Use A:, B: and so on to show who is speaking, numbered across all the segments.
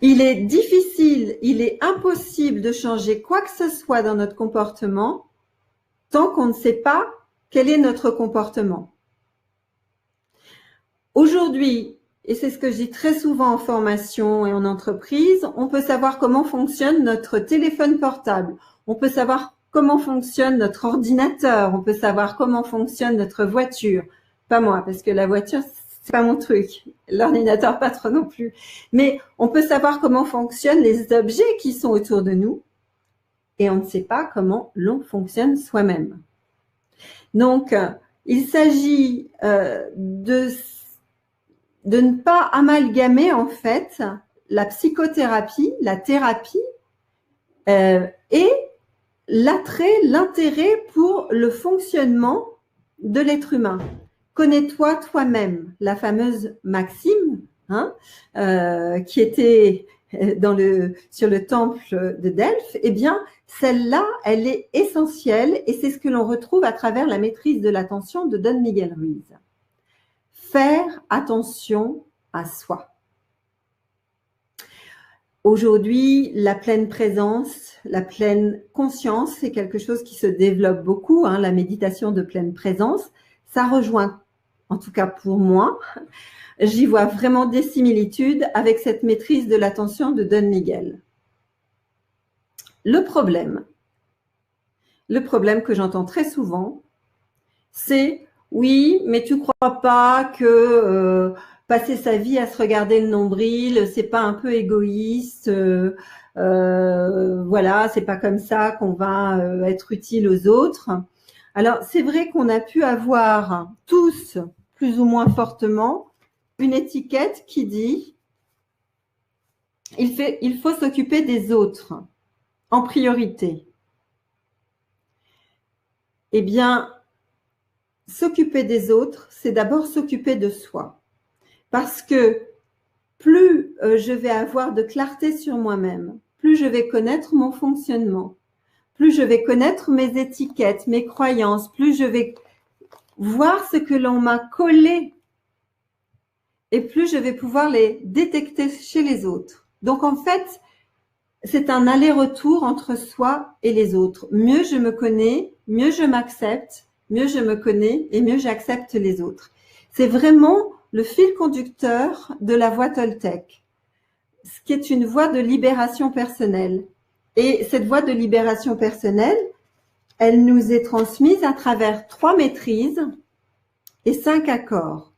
A: Il est difficile, il est impossible de changer quoi que ce soit dans notre comportement tant qu'on ne sait pas quel est notre comportement. Aujourd'hui, et c'est ce que je dis très souvent en formation et en entreprise, on peut savoir comment fonctionne notre téléphone portable, on peut savoir comment fonctionne notre ordinateur, on peut savoir comment fonctionne notre voiture. Pas moi, parce que la voiture, c'est pas mon truc. L'ordinateur, pas trop non plus. Mais on peut savoir comment fonctionnent les objets qui sont autour de nous et on ne sait pas comment l'on fonctionne soi-même. Donc, il s'agit de ne pas amalgamer en fait la psychothérapie, la thérapie et l'intérêt pour le fonctionnement de l'être humain. Connais-toi toi-même, la fameuse maxime qui était sur le temple de Delphes. Eh bien, celle-là, elle est essentielle et c'est ce que l'on retrouve à travers la maîtrise de l'attention de Don Miguel Ruiz. Faire attention à soi. Aujourd'hui, la pleine présence, la pleine conscience, c'est quelque chose qui se développe beaucoup, la méditation de pleine présence. Ça rejoint, en tout cas pour moi, j'y vois vraiment des similitudes avec cette maîtrise de l'attention de Don Miguel. Le problème que j'entends très souvent, c'est « oui, mais tu crois pas que passer sa vie à se regarder le nombril, c'est pas un peu égoïste voilà, c'est pas comme ça qu'on va être utile aux autres. » Alors, c'est vrai qu'on a pu avoir tous, plus ou moins fortement, une étiquette qui dit « il faut s'occuper des autres en priorité ». Eh bien, s'occuper des autres, c'est d'abord s'occuper de soi. Parce que plus je vais avoir de clarté sur moi-même, plus je vais connaître mon fonctionnement, plus je vais connaître mes étiquettes, mes croyances, plus je vais voir ce que l'on m'a collé et plus je vais pouvoir les détecter chez les autres. Donc en fait, c'est un aller-retour entre soi et les autres. Mieux je me connais, mieux je m'accepte, mieux je me connais et mieux j'accepte les autres. C'est vraiment le fil conducteur de la voie Toltec, ce qui est une voie de libération personnelle. Et cette voie de libération personnelle, elle nous est transmise à travers 3 maîtrises et 5 accords.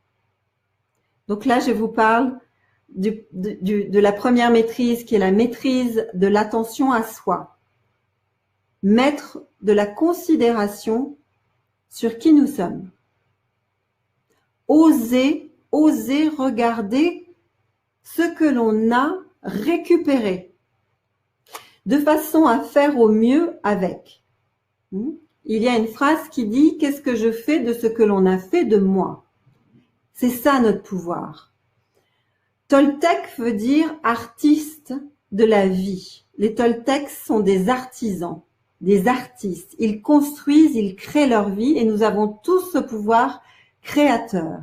A: Donc là, je vous parle de la première maîtrise qui est la maîtrise de l'attention à soi. Mettre de la considération sur qui nous sommes. Oser regarder ce que l'on a récupéré de façon à faire au mieux avec. Il y a une phrase qui dit « Qu'est-ce que je fais de ce que l'on a fait de moi ?» C'est ça notre pouvoir. Toltec veut dire artiste de la vie. Les Toltecs sont des artisans, des artistes. Ils construisent, ils créent leur vie et nous avons tous ce pouvoir créateur.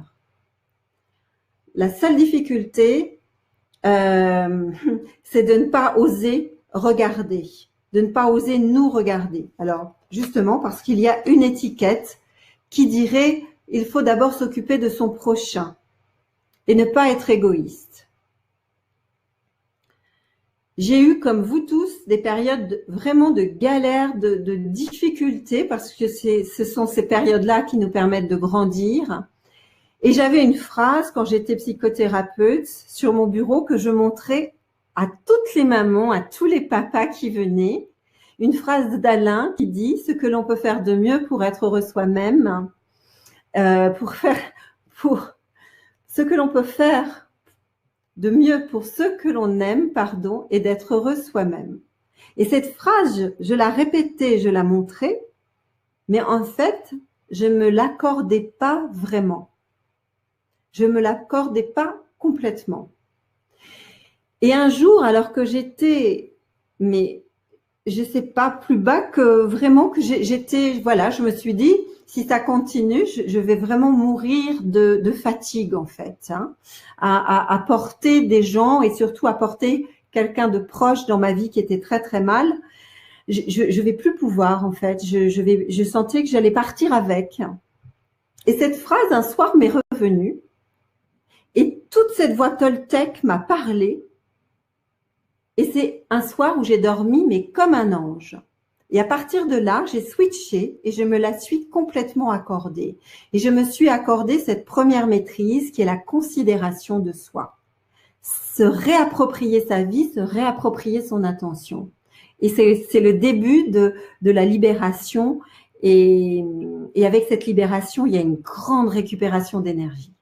A: La seule difficulté, c'est de ne pas oser regarder, de ne pas oser nous regarder. Alors, justement, parce qu'il y a une étiquette qui dirait « il faut d'abord s'occuper de son prochain et ne pas être égoïste ». J'ai eu, comme vous tous, des périodes vraiment de galère, de difficultés, parce que ce sont ces périodes-là qui nous permettent de grandir. Et j'avais une phrase, quand j'étais psychothérapeute, sur mon bureau, que je montrais à toutes les mamans, à tous les papas qui venaient. Une phrase d'Alain qui dit « Ce que l'on peut faire de mieux pour être heureux soi-même, ce que l'on peut faire de mieux pour ceux que l'on aime, et d'être heureux soi-même. » Et cette phrase, je la répétais, je la montrais, mais en fait, je me l'accordais pas vraiment. Je me l'accordais pas complètement. Et un jour, alors que j'étais, mais je sais pas, plus bas que vraiment que j'étais, voilà, je me suis dit, si ça continue, je vais vraiment mourir de fatigue en fait, à porter des gens et surtout à porter quelqu'un de proche dans ma vie qui était très très mal, je vais plus pouvoir en fait. Je sentais que j'allais partir avec. Et cette phrase un soir m'est revenue et toute cette voix Toltec m'a parlé. Et c'est un soir où j'ai dormi mais comme un ange. Et à partir de là, j'ai switché et je me la suis complètement accordée. Et je me suis accordé cette première maîtrise qui est la considération de soi. Se réapproprier sa vie, se réapproprier son attention. Et c'est le début de la libération. Et avec cette libération, il y a une grande récupération d'énergie.